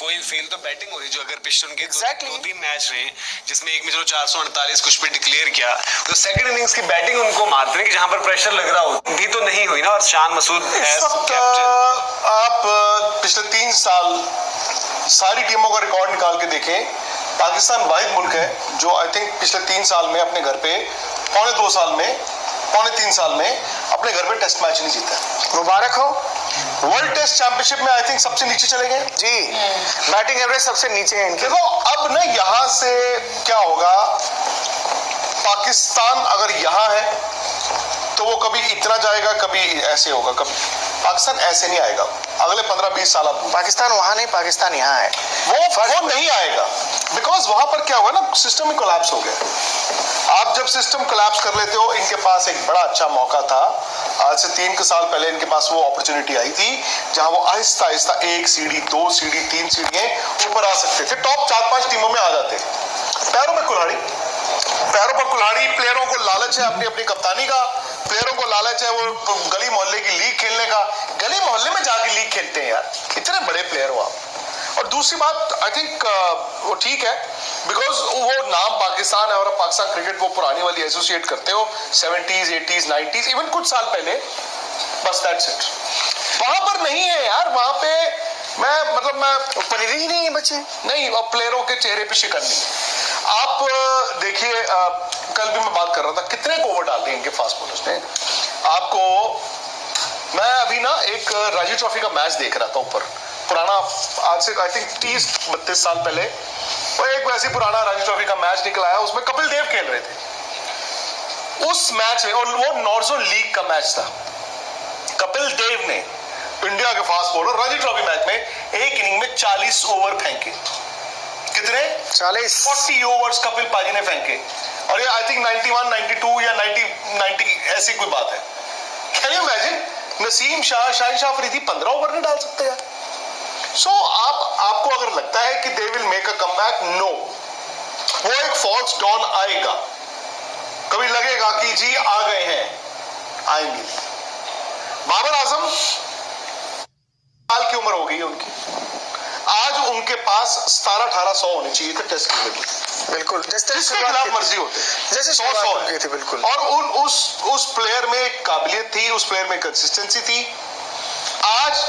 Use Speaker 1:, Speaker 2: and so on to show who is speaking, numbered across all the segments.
Speaker 1: वो फेल तो बैटिंग हो रही जो अगर पिछले उनके
Speaker 2: Exactly.
Speaker 1: 2-3 मैच रहे जिसमें एक में चलो 448 कुछ पे डिक्लेयर किया, तो सेकंड इनिंग्स की बैटिंग उनको मारते हैं कि जहां पर प्रेशर लग रहा हो भी तो नहीं हुई ना। और शान मसूद
Speaker 3: इस वक्त आप पिछले 3 साल सारी टीमों का रिकॉर्ड निकाल के देखें, पाकिस्तान वाहिद मुल्क है जो आई थिंक पिछले 3 साल में अपने घर पे पौने 3 साल में अपने घर पे टेस्ट मैच नहीं जीता।
Speaker 2: मुबारक हो।
Speaker 3: वर्ल्ड टेस्ट चैंपियनशिप में आई थिंक सबसे नीचे चले गए
Speaker 2: जी। बैटिंग एवरेज सबसे नीचे है इनके।
Speaker 3: देखो अब ना यहाँ से क्या होगा, पाकिस्तान अगर यहाँ है तो वो कभी इतना जाएगा, कभी ऐसे होगा, कभी पाकिस्तान ऐसे नहीं आएगा अगले 15-20 साल।
Speaker 2: पाकिस्तान वहां नहीं, पाकिस्तान यहाँ है।
Speaker 3: वो नहीं आएगा बिकॉज वहां पर क्या होगा ना, सिस्टम ही कोलैप्स हो गया। आप जब सिस्टम कोलैप्स कर लेते हो, इनके पास एक बड़ा अच्छा मौका था आज से 3 साल पहले, इनके पास वो अपॉर्चुनिटी आई थी जहां वो आहिस्ता आहिस्ता 1 सीढ़ी 2 सीढ़ी 3 सीढ़ियां ऊपर आ सकते थे, टॉप 4-5 टीमों में आ जाते। पैरों पर कुल्हाड़ी, प्लेयरों को लालच है अपनी अपनी कप्तानी का, प्लेयरों को लालच है वो गली मोहल्ले की लीग खेलने का। गली मोहल्ले में जाके लीग खेलते हैं यार, इतने बड़े प्लेयर हो आप। और दूसरी बात आई थिंक वो ठीक है बिकॉज वो नाम पाकिस्तान है और पाकिस्तान क्रिकेट वो पुरानी वाली एसोसिएट करते हो 70s 80s 90s इवन कुछ साल पहले, बस दैट्स इट। वहां पर नहीं है यार, वहां पे मैं
Speaker 2: पनीर ही नहीं है बच्चे
Speaker 3: नहीं, और प्लेयरों के चेहरे पे शिकन नहीं। आप देखिए कल भी मैं बात कर रहा था कितने ओवर डाल दिए इनके फास्ट बॉलर्स ने आपको। मैं अभी ना एक रणजी ट्रॉफी का मैच देख रहा था ऊपर, पुराना आज से आई थिंक 30-32 साल पहले, वो एक वैसे पुराना रणजी ट्रॉफी का मैच निकल आया, उसमें कपिल देव खेल रहे थे उस मैच में, और वो नॉर्जो लीग का मैच था। कपिल देव ने इंडिया के fast bowler Ranji trophy match में एक इनिंग में 40 ओवर फेंके। कितने? 40 ओवर्स कपिल पाजी ने फेंके, और ये आई थिंक 91 92 या 90 ऐसी कोई बात है। Can you imagine? Naseem Shah, Shaheen Shah Afridi 15 over नहीं डाल सकते यार। सो आपको अगर लगता है कि they will make a comeback, no, वो एक फॉल्स डॉन आएगा, कभी लगेगा कि जी आ गए हैं, आएंगे। बाबर आजम साल की उम्र हो गई है उनकी, आज उनके पास 1700-1800 होने चाहिए थे टेस्ट क्रिकेट।
Speaker 2: बिल्कुल
Speaker 3: जिसके खिलाफ मर्जी होते
Speaker 2: जैसे
Speaker 3: 100
Speaker 2: थे बिल्कुल।
Speaker 3: और उस प्लेयर में एक काबिलियत थी, उस प्लेयर में कंसिस्टेंसी थी। आज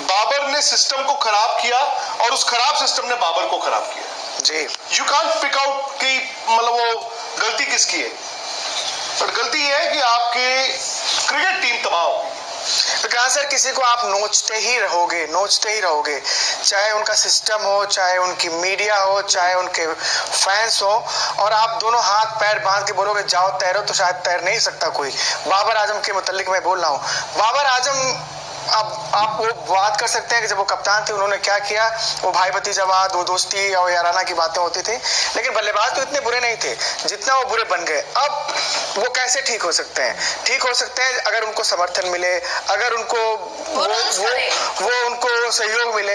Speaker 3: बाबर ने सिस्टम को खराब किया और उस खराब सिस्टम ने बाबर को खराब किया
Speaker 2: जी।
Speaker 3: यू कांट पिक आउट कि मतलब वो गलती किसकी है, पर गलती ये है कि आपकी क्रिकेट टीम तबाह हो गई।
Speaker 2: सर किसी को आप नोचते ही रहोगे, चाहे उनका सिस्टम हो, चाहे उनकी मीडिया हो, चाहे उनके फैंस हो, और आप दोनों हाथ पैर बांध के बोलोगे जाओ तैरो, तो शायद तैर नहीं सकता कोई। बाबर आजम के मुतालिक मैं बोल रहा हूँ, बाबर आजम अब आप वो बात कर सकते हैं कि जब वो कप्तान थे उन्होंने क्या किया, वो भाई भतीजावाद, वो दोस्ती और याराना की बातें होती थी, लेकिन बल्लेबाज तो इतने बुरे नहीं थे जितना वो बुरे बन गए। अब वो कैसे ठीक हो सकते हैं? ठीक हो सकते हैं अगर उनको समर्थन मिले, अगर उनको वो उनको सहयोग मिल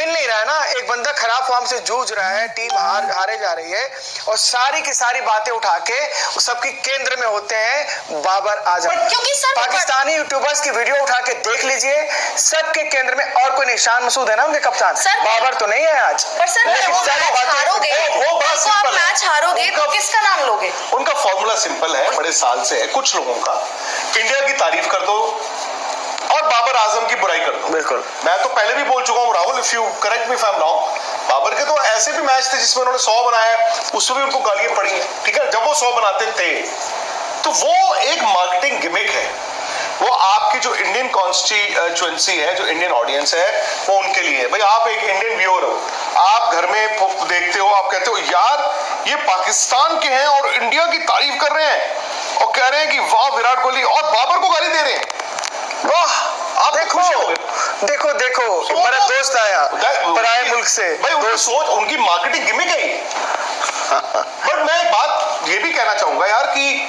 Speaker 2: नहीं रहा है ना। एक बंदा खराब फॉर्म से जूझ रहा है, टीम हारे जा रही है, और सारी की सारी बातें उठा के सबकी केंद्र में होते हैं बाबर आजम। पाकिस्तानी यूट्यूबर्स की वीडियो उठा के देख लीजिए, सबके केंद्र में और कोई नहीं। शान मसूद है ना उनके कप्तान, बाबर तो नहीं है आज।
Speaker 4: पर सर आप मैच हारोगे तो किसका नाम लोगे?
Speaker 3: उनका फॉर्मूला सिंपल है, बड़े साल से है कुछ लोगों का, इंडिया की तारीफ कर दो और बाबर आजम की बुराई कर दो।
Speaker 2: बिल्कुल,
Speaker 3: मैं तो पहले भी बोल चुका हूँ Rahul, if you correct me if I am wrong, Babar के तो ऐसे भी मैच थे जिसमें उन्होंने 100 बनाया, उसमें भी उनको गालियां पड़ी हैं, ठीक है, जब वो 100 बनाते थे। तो वो एक मार्केटिंग गिमिक है, वो आपकी जो इंडियन कॉन्स्टिट्यूएंसी है, जो इंडियन ऑडियंस है, वो उनके लिए है। भाई आप एक इंडियन व्यूअर हो, आप घर में देखते हो, आप कहते हो यार ये पाकिस्तान के हैं और इंडिया की तारीफ कर रहे हैं और कह रहे हैं कि वाह विराट कोहली, और बाबर को गाली दे रहे हैं, वाह। आप देखो
Speaker 2: मेरा दोस्त आया पराए मुल्क से,
Speaker 3: भाई उनकी सोच, उनकी मार्केटिंग गिमिक है। बट मैं एक बात ये भी कहना चाहूंगा यार कि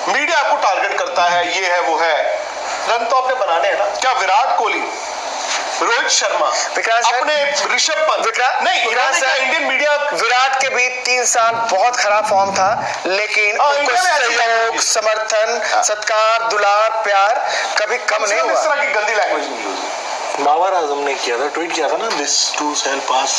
Speaker 3: मीडिया आपको टारगेट करता है, ये है वो है, रन तो आपने बनाने हैं ना। क्या विराट कोहली, रोहित शर्मा, अपने ऋषभ पंत नहीं, इंडियन मीडिया, विराट के भी 3 साल बहुत खराब फॉर्म था, लेकिन उनको सहयोग, समर्थन, सत्कार, दुलार, प्यार कभी कम नहीं हुआ। इस तरह की गंदी लैंग्वेज नहीं यूज। बाबर आजम ने किया था, ट्वीट किया था ना, दिस टू शैल पास,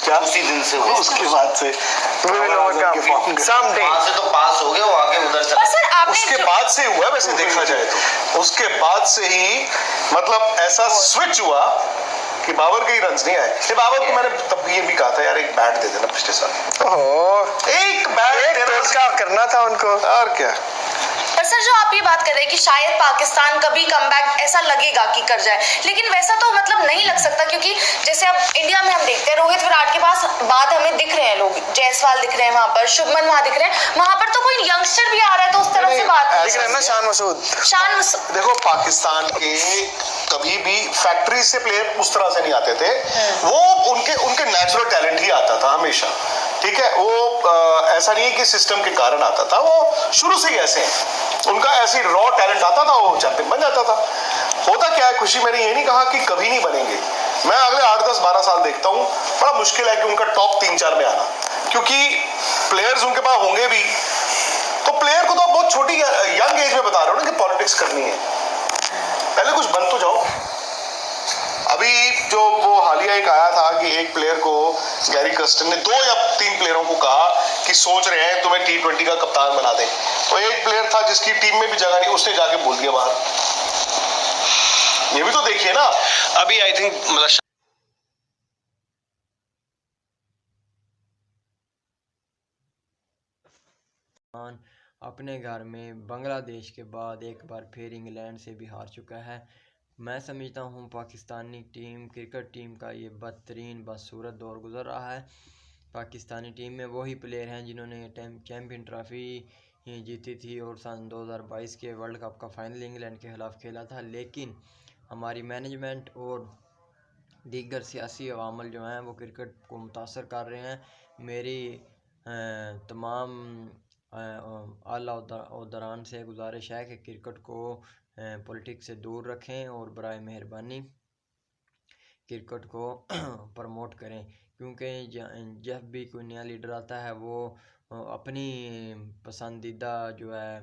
Speaker 3: क्या
Speaker 5: उसी दिन से हुआ।
Speaker 3: उसके बाद से
Speaker 2: We will overcome someday.
Speaker 5: वहां से तो पास हो गए, वो आगे उधर
Speaker 4: पर
Speaker 5: चले।
Speaker 4: सर आपने
Speaker 3: उसके बाद से हुआ है, वैसे देखा जाए तो उसके बाद से ही मतलब ऐसा स्विच हुआ कि बाबर के ही रन्स नहीं आए। ये बाबर को मैंने तब ये भी कहा था यार, एक बैट दे देना पिछले साल,
Speaker 2: ओह,
Speaker 3: एक बैट देना,
Speaker 2: का करना था उनको।
Speaker 3: और क्या।
Speaker 4: पर सर जो आप ये बात कर रहे हैं कि शायद पाकिस्तान कभी कमबैक ऐसा लगेगा कि कर जाए, लेकिन वैसा तो मतलब नहीं लग सकता, क्योंकि जैसे अब इंडिया में हम देखते हैं रोहित विराट के पास बाद हमें दिख रहे हैं लोग, जायसवाल दिख रहे हैं वहां पर, शुभमन वहां दिख रहे हैं, वहां पर तो कोई यंगस्टर भी आ रहा है, तो उस तरफ से बात
Speaker 2: दिख रहे हैं ना शान मसूद।
Speaker 3: देखो पाकिस्तान के कभी भी फैक्ट्री से प्लेयर उस तरह से नहीं आते थे, वो उनके नेचुरल टैलेंट ही आता था हमेशा, ठीक है। वो ऐसा नहीं है कि सिस्टम के कारण आता था, वो शुरू से ही ऐसे हैं, उनका ऐसी रॉ टैलेंट आता था, वो चैंपियन बन जाता था। होता क्या है खुशी, मैंने ये नहीं कहा कि कभी नहीं बनेंगे, मैं अगले 8, 10, 12 साल देखता हूँ, बड़ा मुश्किल है कि उनका टॉप 3-4 में आना, क्योंकि प्लेयर्स उनके पास होंगे भी, तो प्लेयर को तो आप बहुत छोटी यंग एज में बता रहे हो ना कि पॉलिटिक्स करनी है, पहले कुछ बन तो जाओ। अभी जो वो हालिया एक आया था कि एक प्लेयर को गैरी कर्स्टन ने 2 या 3 प्लेयरों को कहा कि सोच रहे हैं तुम्हें T20 का कप्तान बना दें, तो एक प्लेयर था जिसकी टीम में भी जगह नहीं, उसने जाके बोल दिया बाहर। ये भी तो देखिए ना।
Speaker 1: अभी आई थिंक मतलब
Speaker 6: अपने घर में बांग्लादेश के बाद एक बार फिर इंग्लैंड से भी हार चुका है। मैं समझता हूँ पाकिस्तानी टीम, क्रिकेट टीम का ये बदतरीन बदसूरत दौर गुजर रहा है। पाकिस्तानी टीम में वही प्लेयर हैं जिन्होंने चैम्पियन ट्रॉफी जीती थी और सन 2022 के वर्ल्ड कप का फाइनल इंग्लैंड के खिलाफ खेला था, लेकिन हमारी मैनेजमेंट और दीगर सियासी अवामल जो हैं वो क्रिकेट को मुतासर कर रहे हैं। मेरी तमाम आला उहदेदारान से गुजारिश है कि क्रिकेट को पॉलिटिक्स से दूर रखें और बराए मेहरबानी क्रिकेट को प्रमोट करें, क्योंकि जब भी कोई नया लीडर आता है वो अपनी पसंदीदा जो है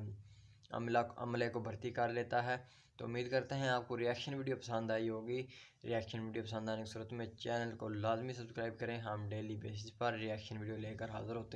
Speaker 6: अमले को भर्ती कर लेता है। तो उम्मीद करते हैं आपको रिएक्शन वीडियो पसंद आई होगी। रिएक्शन वीडियो पसंद आने की सूरत में चैनल को लाजमी सब्सक्राइब करें, हम डेली बेसिस पर रिएक्शन वीडियो लेकर हाज़िर होते हैं।